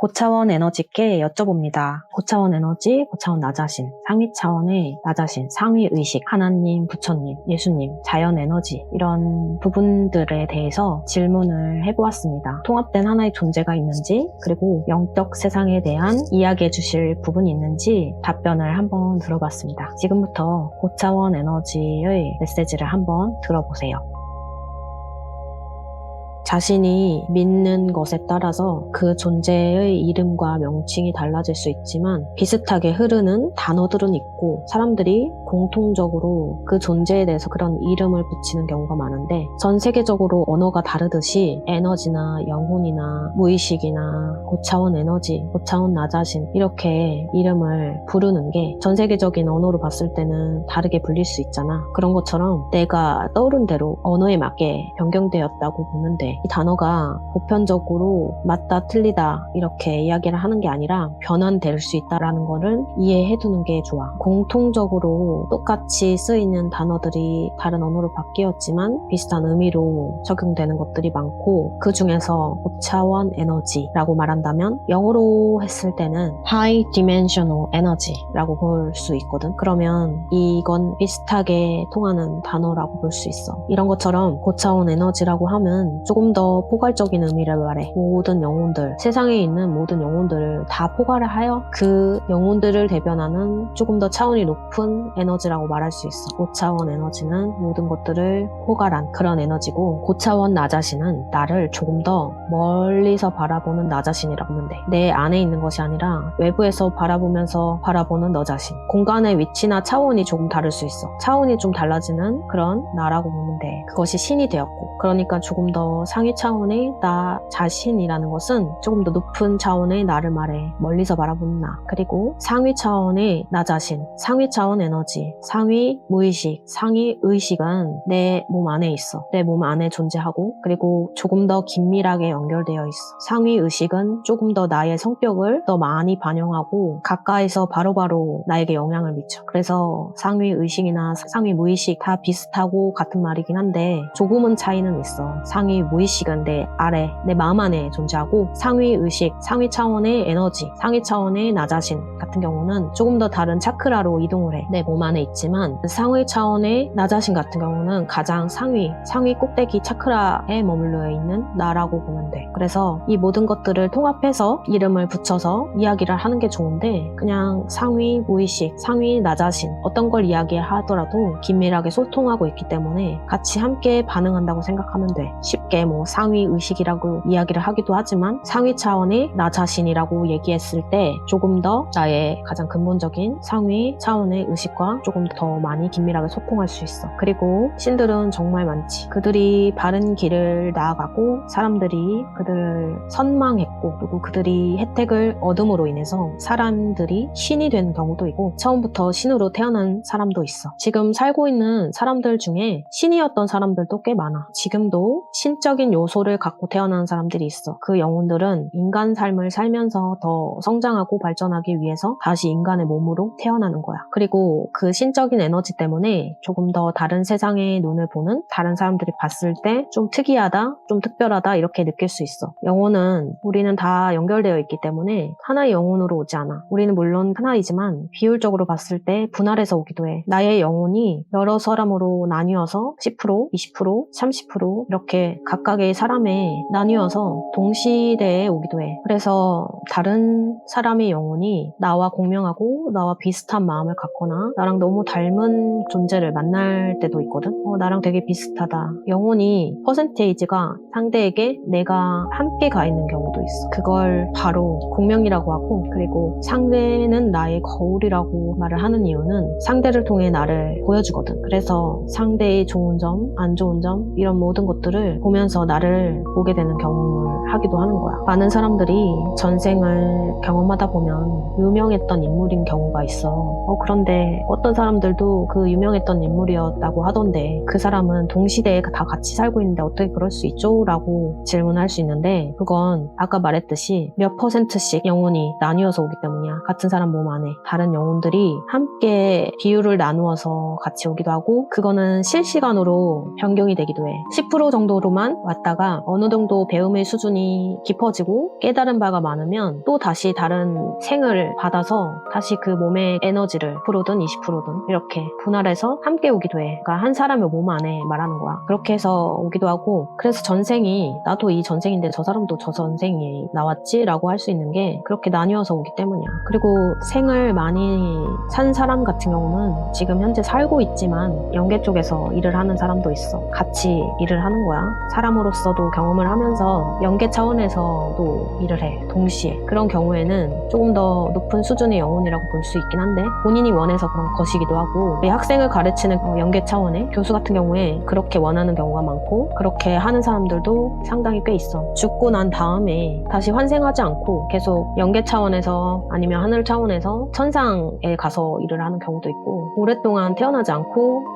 고차원 에너지께 여쭤봅니다. 고차원 에너지, 고차원 나 자신, 상위 차원의 나 자신, 상위 의식, 하나님, 부처님, 예수님, 자연 에너지 이런 부분들에 대해서 질문을 해보았습니다. 통합된 하나의 존재가 있는지, 그리고 영적 세상에 대한 이야기해 주실 부분이 있는지 답변을 한번 들어봤습니다. 지금부터 고차원 에너지의 메시지를 한번 들어보세요. 자신이 믿는 것에 따라서 그 존재의 이름과 명칭이 달라질 수 있지만 비슷하게 흐르는 단어들은 있고 사람들이 공통적으로 그 존재에 대해서 그런 이름을 붙이는 경우가 많은데 전 세계적으로 언어가 다르듯이 에너지나 영혼이나 무의식이나 고차원 에너지, 고차원 나 자신 이렇게 이름을 부르는 게 전 세계적인 언어로 봤을 때는 다르게 불릴 수 있잖아. 그런 것처럼 내가 떠오른 대로 언어에 맞게 변경되었다고 보면 돼. 이 단어가 보편적으로 맞다 틀리다 이렇게 이야기를 하는 게 아니라 변환될 수 있다라는 거를 이해해 두는 게 좋아. 공통적으로 똑같이 쓰이는 단어들이 다른 언어로 바뀌었지만 비슷한 의미로 적용되는 것들이 많고 그 중에서 고차원 에너지라고 말한다면 영어로 했을 때는 High Dimensional Energy라고 볼 수 있거든. 그러면 이건 비슷하게 통하는 단어라고 볼 수 있어. 이런 것처럼 고차원 에너지라고 하면 조금 더 포괄적인 의미를 말해. 모든 영혼들, 세상에 있는 모든 영혼들을 다 포괄을 하여 그 영혼들을 대변하는 조금 더 차원이 높은 에너지라고 말할 수 있어. 고차원 에너지는 모든 것들을 포괄한 그런 에너지고 고차원 나 자신은 나를 조금 더 멀리서 바라보는 나 자신이라고 하면 돼. 내 안에 있는 것이 아니라 외부에서 바라보면서 바라보는 너 자신. 공간의 위치나 차원이 조금 다를 수 있어. 차원이 좀 달라지는 그런 나라고 보면 돼. 그것이 신이 되었고 그러니까 조금 더 상위 차원의 나 자신이라는 것은 조금 더 높은 차원의 나를 말해. 멀리서 바라보는 나. 그리고 상위 차원의 나 자신, 상위 차원 에너지, 상위 무의식, 상위 의식은 내 몸 안에 있어. 내 몸 안에 존재하고 그리고 조금 더 긴밀하게 연결되어 있어. 상위 의식은 조금 더 나의 성격을 더 많이 반영하고 가까이서 바로바로 나에게 영향을 미쳐. 그래서 상위 의식이나 상위 무의식 다 비슷하고 같은 말이긴 한데 조금은 차이는 있어. 상위 무의식은 내 아래, 내 마음 안에 존재하고 상위 의식, 상위 차원의 에너지, 상위 차원의 나 자신 같은 경우는 조금 더 다른 차크라로 이동을 해. 내 몸 안에 있지만 상위 차원의 나 자신 같은 경우는 가장 상위 꼭대기 차크라에 머물러 있는 나라고 보면 돼. 그래서 이 모든 것들을 통합해서 이름을 붙여서 이야기를 하는 게 좋은데 그냥 상위 무의식, 상위 나 자신 어떤 걸 이야기하더라도 긴밀하게 소통하고 있기 때문에 같이 함께 반응한다고 생각하면 돼. 쉽게 뭐 상위 의식이라고 이야기를 하기도 하지만 상위 차원의 나 자신이라고 얘기했을 때 조금 더 나의 가장 근본적인 상위 차원의 의식과 조금 더 많이 긴밀하게 소통할 수 있어. 그리고 신들은 정말 많지. 그들이 바른 길을 나아가고 사람들이 그들을 선망했고 그리고 그들이 혜택을 얻음으로 인해서 사람들이 신이 된 경우도 있고 처음부터 신으로 태어난 사람도 있어. 지금 살고 있는 사람들 중에 신이었던 사람들도 꽤 많아. 지금도 신적인 요소를 갖고 태어난 사람들이 있어. 그 영혼들은 인간 삶을 살면서 더 성장하고 발전하기 위해서 다시 인간의 몸으로 태어나는 거야. 그리고 그 신적인 에너지 때문에 조금 더 다른 세상의 눈을 보는 다른 사람들이 봤을 때 좀 특이하다, 좀 특별하다 이렇게 느낄 수 있어. 영혼은 우리는 다 연결되어 있기 때문에 하나의 영혼으로 오지 않아. 우리는 물론 하나이지만 비율적으로 봤을 때 분할해서 오기도 해. 나의 영혼이 여러 사람으로 나뉘어서 10%, 20%, 30% 이렇게 각각의 사람에 나뉘어서 동시대에 오기도 해. 그래서 다른 사람의 영혼이 나와 공명하고 나와 비슷한 마음을 갖거나 나랑 너무 닮은 존재를 만날 때도 있거든. 나랑 되게 비슷하다. 영혼이 퍼센테이지가 상대에게 내가 함께 가 있는 경우도 있어. 그걸 바로 공명이라고 하고 그리고 상대는 나의 거울이라고 말을 하는 이유는 상대를 통해 나를 보여주거든. 그래서 상대의 좋은 점, 안 좋은 점 이런 모든 것들을 보면서 나를 보게 되는 경험을 하기도 하는 거야. 많은 사람들이 전생을 경험하다 보면 유명했던 인물인 경우가 있어. 그런데 어떤 사람들도 그 유명했던 인물이었다고 하던데 그 사람은 동시대에 다 같이 살고 있는데 어떻게 그럴 수 있죠? 라고 질문할 수 있는데 그건 아까 말했듯이 몇 %씩 영혼이 나뉘어서 오기 때문이야. 같은 사람 몸 안에 다른 영혼들이 함께 비율을 나누어서 같이 오기도 하고 그거는 실시간으로 변경이 되기도 해. 10% 정도로만 왔다가 어느 정도 배움의 수준이 깊어지고 깨달은 바가 많으면 또 다시 다른 생을 받아서 다시 그 몸의 에너지를 10%든 20%든 이렇게 분할해서 함께 오기도 해. 그러니까 한 사람의 몸 안에 말하는 거야. 그렇게 해서 오기도 하고 그래서 전생이 나도 이 전생인데 저 사람도 저 전생이 나왔지 라고 할 수 있는 게 그렇게 나뉘어서 오기 때문이야. 그리고 생을 많이 산 사람 같은 경우는 지금 현재 살고 있지만 영계 쪽에서 일을 하는 사람도 있어. 같이 일을 하는 거야. 사람으로서도 경험을 하면서 영계 차원에서도 일을 해. 동시에. 그런 경우에는 조금 더 높은 수준의 영혼이라고 볼 수 있긴 한데 본인이 원해서 그런 것이기도 하고 우리 학생을 가르치는 영계 차원의 교수 같은 경우에 그렇게 원하는 경우가 많고 그렇게 하는 사람들도 상당히 꽤 있어. 죽고 난 다음에 다시 환생하지 않고 계속 영계 차원에서 아니면 하늘 차원에서 천상에 가서 일을 하는 경우도 있고 오랫동안 태어나지 않고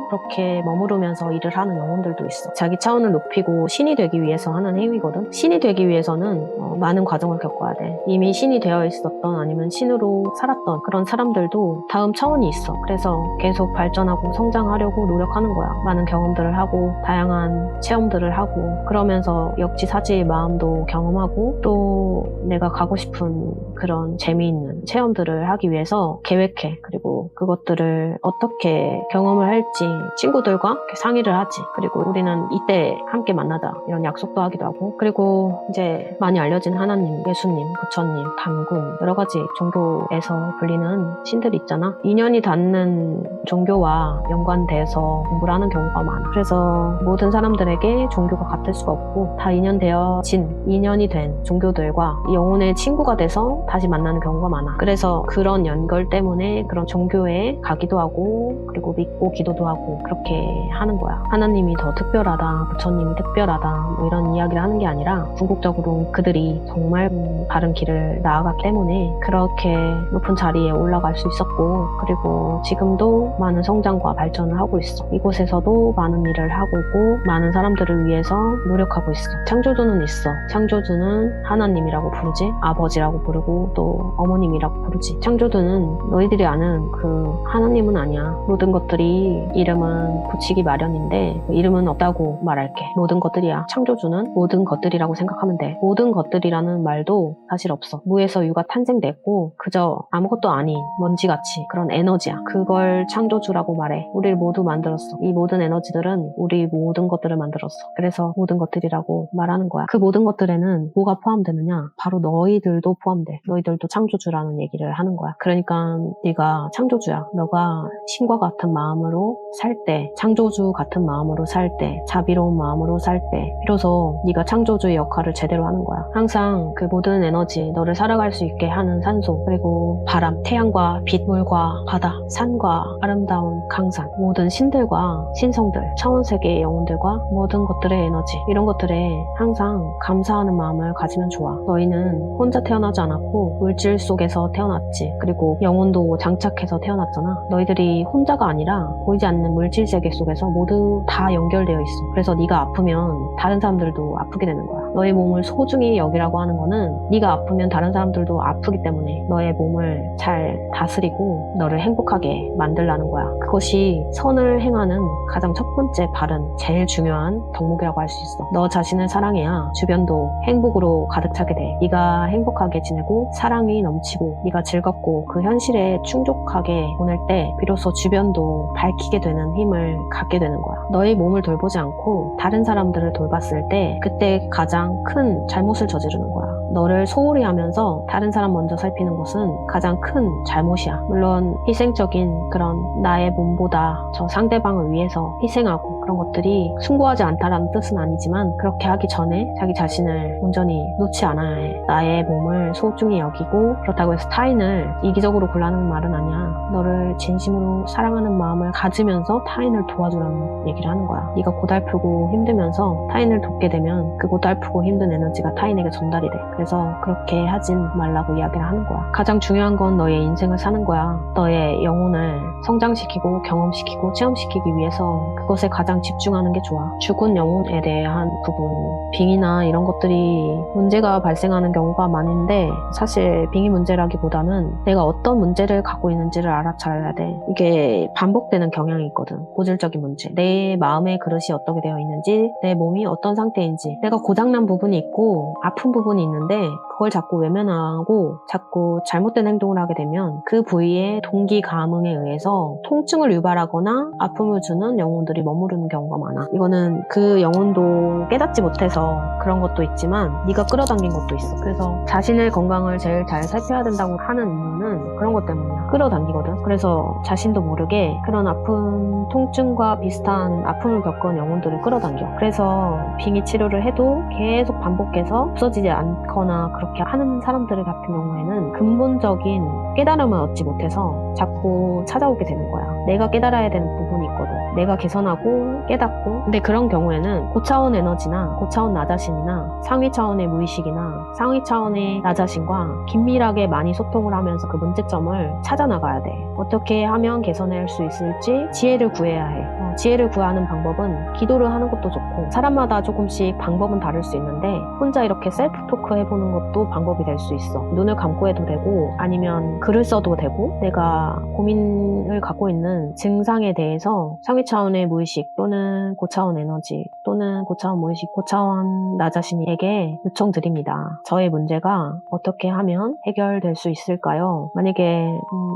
그렇게 머무르면서 일을 하는 영혼들도 있어. 자기 차원을 높이고 신이 되기 위해서 하는 행위거든. 신이 되기 위해서는 많은 과정을 겪어야 돼. 이미 신이 되어 있었던 아니면 신으로 살았던 그런 사람들도 다음 차원이 있어. 그래서 계속 발전하고 성장하려고 노력하는 거야. 많은 경험들을 하고 다양한 체험들을 하고 그러면서 역지사지의 마음도 경험하고 또 내가 가고 싶은 그런 재미있는 체험들을 하기 위해서 계획해. 그리고 그것들을 어떻게 경험을 할지 친구들과 이렇게 상의를 하지. 그리고 우리는 이때 함께 만나자 이런 약속도 하기도 하고 그리고 이제 많이 알려진 하나님, 예수님, 부처님, 단군 여러 가지 종교에서 불리는 신들이 있잖아. 인연이 닿는 종교와 연관돼서 공부를 하는 경우가 많아. 그래서 모든 사람들에게 종교가 같을 수가 없고 다 인연되어진 인연이 된 종교들과 영혼의 친구가 돼서 다시 만나는 경우가 많아. 그래서 그런 연결 때문에 그런 종교에 가기도 하고 그리고 믿고 기도도 하고 그렇게 하는 거야. 하나님이 더 특별하다, 부처님이 특별하다 뭐 이런 이야기를 하는 게 아니라 궁극적으로 그들이 정말 바른 길을 나아갔기 때문에 그렇게 높은 자리에 올라갈 수 있었고 그리고 지금도 많은 성장과 발전을 하고 있어. 이곳에서도 많은 일을 하고 있고 많은 사람들을 위해서 노력하고 있어. 창조주는 있어. 창조주는 하나님이라고 부르지, 아버지라고 부르고 또 어머님이라고 부르지. 창조주는 너희들이 아는 그 하나님은 아니야. 모든 것들이 이름은 붙이기 마련인데 이름은 없다고 말할게. 모든 것들이야. 창조주는 모든 것들이라고 생각하면 돼. 모든 것들이라는 말도 사실 없어. 무에서 유가 탄생됐고 그저 아무것도 아닌 먼지같이 그런 에너지야. 그걸 창조주라고 말해. 우리를 모두 만들었어. 이 모든 에너지들은 우리 모든 것들을 만들었어. 그래서 모든 것들이라고 말하는 거야. 그 모든 것들에는 뭐가 포함되느냐? 바로 너희들도 포함돼. 너희들도 창조주라는 얘기를 하는 거야. 그러니까 네가 창조주야. 너가 신과 같은 마음으로 살 때, 창조주 같은 마음으로 살 때, 자비로운 마음으로 살 때 비로소 네가 창조주의 역할을 제대로 하는 거야. 항상 그 모든 에너지, 너를 살아갈 수 있게 하는 산소, 그리고 바람, 태양과 빛, 물과 바다, 산과 아름다운 강산, 모든 신들과 신성들, 차원세계의 영혼들과 모든 것들의 에너지, 이런 것들에 항상 감사하는 마음을 가지면 좋아. 너희는 혼자 태어나지 않았고 물질 속에서 태어났지. 그리고 영혼도 장착해서 태어났잖아. 너희들이 혼자가 아니라 보이지 않는 물질 세계 속에서 모두 다 연결되어 있어. 그래서 네가 아프면 다른 사람들도 아프게 되는 거야. 너의 몸을 소중히 여기라고 하는 거는 네가 아프면 다른 사람들도 아프기 때문에 너의 몸을 잘 다스리고 너를 행복하게 만들라는 거야. 그것이 선을 행하는 가장 첫 번째 바른 제일 중요한 덕목이라고 할 수 있어. 너 자신을 사랑해야 주변도 행복으로 가득 차게 돼. 네가 행복하게 지내고 사랑이 넘치고 네가 즐겁고 그 현실에 충족하게 보낼 때 비로소 주변도 밝히게 되는 힘을 갖게 되는 거야. 너의 몸을 돌보지 않고 다른 사람들을 돌봤을 때 그때 가장 큰 잘못을 저지르는 거야. 너를 소홀히 하면서 다른 사람 먼저 살피는 것은 가장 큰 잘못이야. 물론 희생적인 그런 나의 몸보다 저 상대방을 위해서 희생하고 그런 것들이 숭고하지 않다라는 뜻은 아니지만 그렇게 하기 전에 자기 자신을 온전히 놓지 않아야 해. 나의 몸을 소중히 여기고 그렇다고 해서 타인을 이기적으로 굴라는 말은 아니야. 너를 진심으로 사랑하는 마음을 가지면서 타인을 도와주라는 얘기를 하는 거야. 네가 고달프고 힘들면서 타인을 돕게 되면 그 고달프고 힘든 에너지가 타인에게 전달이 돼. 그래서 그렇게 하진 말라고 이야기를 하는 거야. 가장 중요한 건 너의 인생을 사는 거야. 너의 영혼을 성장시키고 경험시키고 체험시키기 위해서 그것에 가장 집중하는 게 좋아. 죽은 영혼에 대한 부분, 빙이나 이런 것들이 문제가 발생하는 경우가 많은데 사실 빙의 문제라기보다는 내가 어떤 문제를 갖고 있는지를 알아차려야 돼. 이게 반복되는 경향이 있거든. 고질적인 문제. 내 마음의 그릇이 어떻게 되어 있는지, 내 몸이 어떤 상태인지, 내가 고장난 부분이 있고 아픈 부분이 있는데 그걸 자꾸 외면하고 자꾸 잘못된 행동을 하게 되면 그 부위의 동기 감흥에 의해서 통증을 유발하거나 아픔을 주는 영혼들이 머무르는 경우가 많아. 이거는 그 영혼도 깨닫지 못해서 그런 것도 있지만 네가 끌어당긴 것도 있어. 그래서 자신의 건강을 제일 잘 살펴야 된다고 하는 이유는 그런 것 때문이야. 끌어당기거든. 그래서 자신도 모르게 그런 아픈 통증과 비슷한 아픔을 겪은 영혼들을 끌어당겨. 그래서 빙의 치료를 해도 계속 반복해서 없어지지 않거나 그렇게 하는 사람들 같은 경우에는 근본적인 깨달음을 얻지 못해서 자꾸 찾아오게 되는 거야. 내가 깨달아야 되는 부분이 있거든. 내가 개선하고 깨닫고. 근데 그런 경우에는 고차원 에너지나 고차원 나 자신이나 상위 차원의 무의식이나 상위 차원의 나 자신과 긴밀하게 많이 소통을 하면서 그 문제점을 찾아나가야 돼. 어떻게 하면 개선할 수 있을지 지혜를 구해야 해. 지혜를 구하는 방법은 기도를 하는 것도 좋고 사람마다 조금씩 방법은 다를 수 있는데 혼자 이렇게 셀프 토크 해보는 것도 방법이 될 수 있어. 눈을 감고 해도 되고 아니면 글을 써도 되고 내가 고민을 갖고 있는 증상에 대해서 상위 차원의 무의식 또는 고차원 에너지 또는 고차원 무의식, 고차원 나 자신에게 요청드립니다. 저의 문제가 어떻게 하면 해결될 수 있을까요? 만약에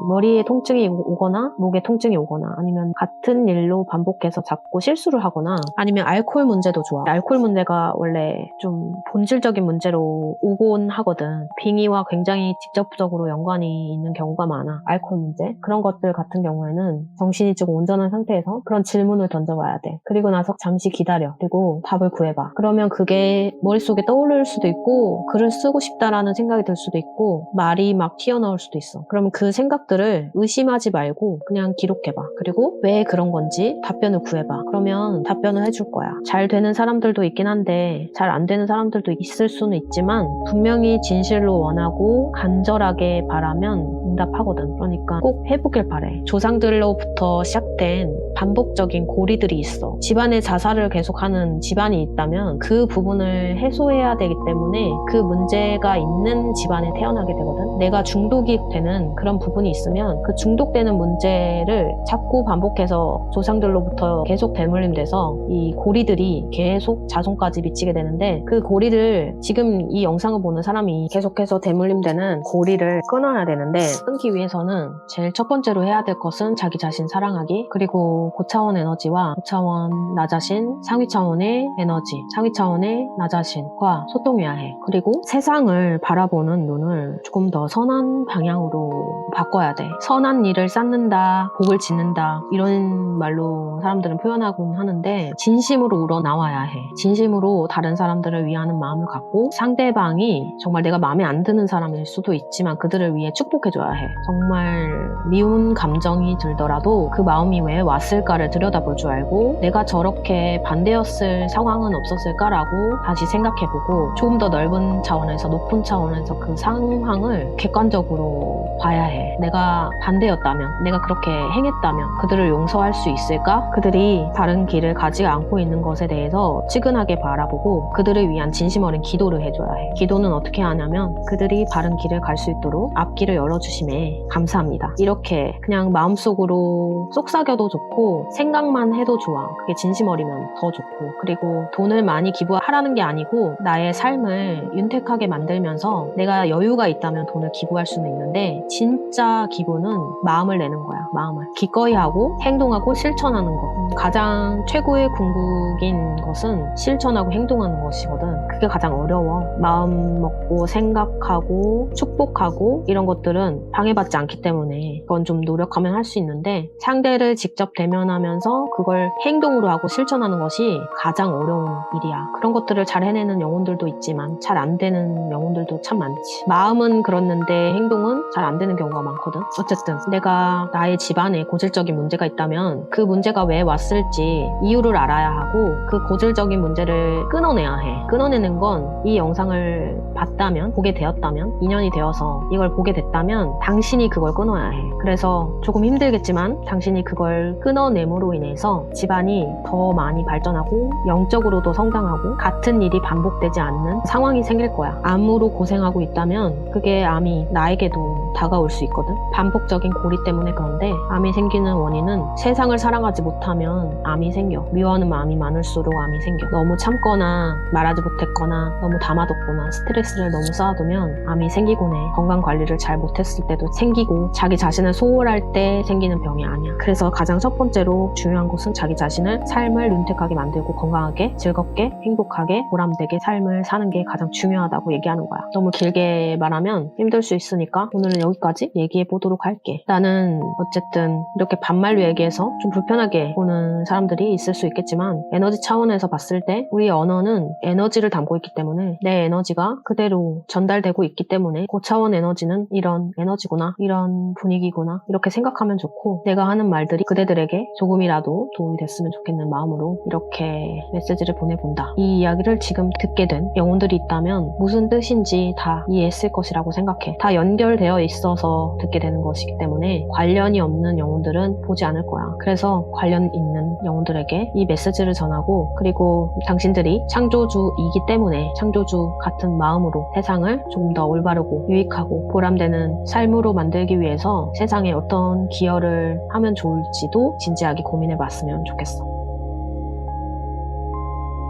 머리에 통증이 오거나 목에 통증이 오거나 아니면 같은 일로 반복해서 자꾸 실수를 하거나 아니면 알코올 문제도 좋아. 알코올 문제가 원래 좀 본질적인 문제로 오곤 하거든. 빙의와 굉장히 직접적으로 연관이 있는 경우가 많아. 알코올 문제? 그런 것들 같은 경우에는 정신이 조금 온전한 상태에서 그런 질문을 던져봐야 돼. 그리고 나서 잠시 기다려. 그리고 답을 구해봐. 그러면 그게 머릿속에 떠오를 수도 있고 글을 쓰고 싶다라는 생각이 들 수도 있고 말이 막 튀어나올 수도 있어. 그러면 그 생각들을 의심하지 말고 그냥 기록해봐. 그리고 왜 그런 건지 답변을 구해봐. 그러면 답변을 해줄 거야. 잘 되는 사람들도 있긴 한데 잘 안 되는 사람들도 있을 수는 있지만 분명히 진실로 원하고 간절하게 바라면 응답하거든. 그러니까 꼭 해보길 바래. 조상들로부터 시작된 반복적인 고리들이 있어. 집안의 자살을 계속하는 집안이 있다면 그 부분을 해소해야 되기 때문에 그 문제가 있는 집안에 태어나게 되거든. 내가 중독이 되는 그런 부분이 있으면 그 중독되는 문제를 자꾸 반복해서 조상들로부터 계속 대물림돼서 이 고리들이 계속 자손까지 미치게 되는데 그 고리를 지금 이 영상을 보는 사람이 계속해서 대물림되는 고리를 끊어야 되는데 끊기 위해서는 제일 첫 번째로 해야 될 것은 자기 자신 사랑하기 그리고 고차원 에너지와 고차원 나 자신, 상위 차원의 에너지, 상위 차원의 나 자신과 소통해야 해. 그리고 세상을 바라보는 눈을 조금 더 선한 방향으로 바꿔야 돼. 선한 일을 쌓는다, 복을 짓는다 이런 말로 사람들은 표현하곤 하는데 진심으로 우러나와야 해. 진심으로 다른 사람들을 위하는 마음을 갖고 상대방이 정말 내가 마음에 안 드는 사람일 수도 있지만 그들을 위해 축복해줘야 해. 정말 미운 감정이 들더라도 그 마음이 왜 왔을까를 들여다볼 줄 알고 내가 저렇게 반대였을 상황은 없었을까라고 다시 생각해보고 조금 더 넓은 차원에서 높은 차원에서 그 상황을 객관적으로 봐야 해. 내가 반대였다면 내가 그렇게 행했다면 그들을 용서할 수 있을까? 그들이 바른 길을 가지 않고 있는 것에 대해서 측은하게 바라보고 그들을 위한 진심 어린 기도를 해줘야 해. 기도는 어떻게 하냐면 그들이 바른 길을 갈 수 있도록 앞길을 열어주심에 감사합니다. 이렇게 그냥 마음속으로 속삭여도 좋고 생각만 해도 좋아. 그게 진심 어리면 더 좋고 그리고 돈을 많이 기부하라는 게 아니고 나의 삶을 윤택하게 만들면서 내가 여유가 있다면 돈을 기부할 수는 있는데 진짜 기부는 마음을 내는 거야. 마음을 기꺼이 하고 행동하고 실천하는 거. 가장 최고의 궁극인 것은 실천하고 행동하는 것이거든. 그게 가장 어려워. 마음 먹고 생각하고 축복하고 이런 것들은 방해받지 않기 때문에 그건 좀 노력하면 할 수 있는데 상대를 직접 대면하면 알면서 그걸 행동으로 하고 실천하는 것이 가장 어려운 일이야. 그런 것들을 잘 해내는 영혼들도 있지만 잘 안 되는 영혼들도 참 많지. 마음은 그렇는데 행동은 잘 안 되는 경우가 많거든. 어쨌든 내가 나의 집안에 고질적인 문제가 있다면 그 문제가 왜 왔을지 이유를 알아야 하고 그 고질적인 문제를 끊어내야 해. 끊어내는 건 이 영상을 봤다면, 보게 되었다면, 인연이 되어서 이걸 보게 됐다면 당신이 그걸 끊어야 해. 그래서 조금 힘들겠지만 당신이 그걸 끊어냄으로 인해서 집안이 더 많이 발전하고 영적으로도 성장하고 같은 일이 반복되지 않는 상황이 생길 거야. 암으로 고생하고 있다면 그게 암이 나에게도 다가올 수 있거든. 반복적인 고리 때문에. 그런데 암이 생기는 원인은 세상을 살아가지 못하면 암이 생겨. 미워하는 마음이 많을수록 암이 생겨. 너무 참거나 말하지 못했거나 너무 담아뒀거나 스트레스를 너무 쌓아두면 암이 생기곤 해. 건강관리를 잘 못했을 때도 생기고 자기 자신을 소홀할 때 생기는 병이 아니야. 그래서 가장 첫 번째로 중요한 것은 자기 자신을 삶을 윤택하게 만들고 건강하게 즐겁게 행복하게 보람되게 삶을 사는 게 가장 중요하다고 얘기하는 거야. 너무 길게 말하면 힘들 수 있으니까 오늘은 여기까지 얘기해 보도록 할게. 나는 어쨌든 이렇게 반말로 얘기해서 좀 불편하게 보는 사람들이 있을 수 있겠지만 에너지 차원에서 봤을 때 우리 언어는 에너지를 담고 있기 때문에 내 에너지가 그대로 전달되고 있기 때문에 고차원 에너지는 이런 에너지구나, 이런 분위기구나 이렇게 생각하면 좋고, 내가 하는 말들이 그대들에게 조금이라도 도움이 됐으면 좋겠는 마음으로 이렇게 메시지를 보내본다. 이 이야기를 지금 듣게 된 영혼들이 있다면 무슨 뜻인지 다 이해했을 것이라고 생각해. 다 연결되어 있어서 듣게 되는 것이기 때문에 관련이 없는 영혼들은 보지 않을 거야. 그래서 관련 있는 영혼들에게 이 메시지를 전하고, 그리고 당신들이 창조주이기 때문에 창조주 같은 마음으로 세상을 조금 더 올바르고 유익하고 보람되는 삶으로 만들기 위해서 세상에 어떤 기여를 하면 좋을지도 진지하게 고민해봤으면 좋겠어.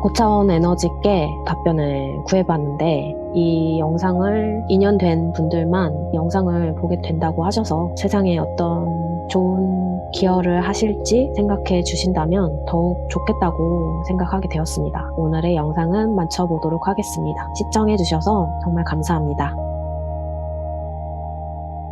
고차원 에너지께 답변을 구해봤는데, 이 영상을 인연된 분들만 영상을 보게 된다고 하셔서 세상에 어떤 좋은 기여를 하실지 생각해 주신다면 더욱 좋겠다고 생각하게 되었습니다. 오늘의 영상은 마쳐보도록 하겠습니다. 시청해 주셔서 정말 감사합니다.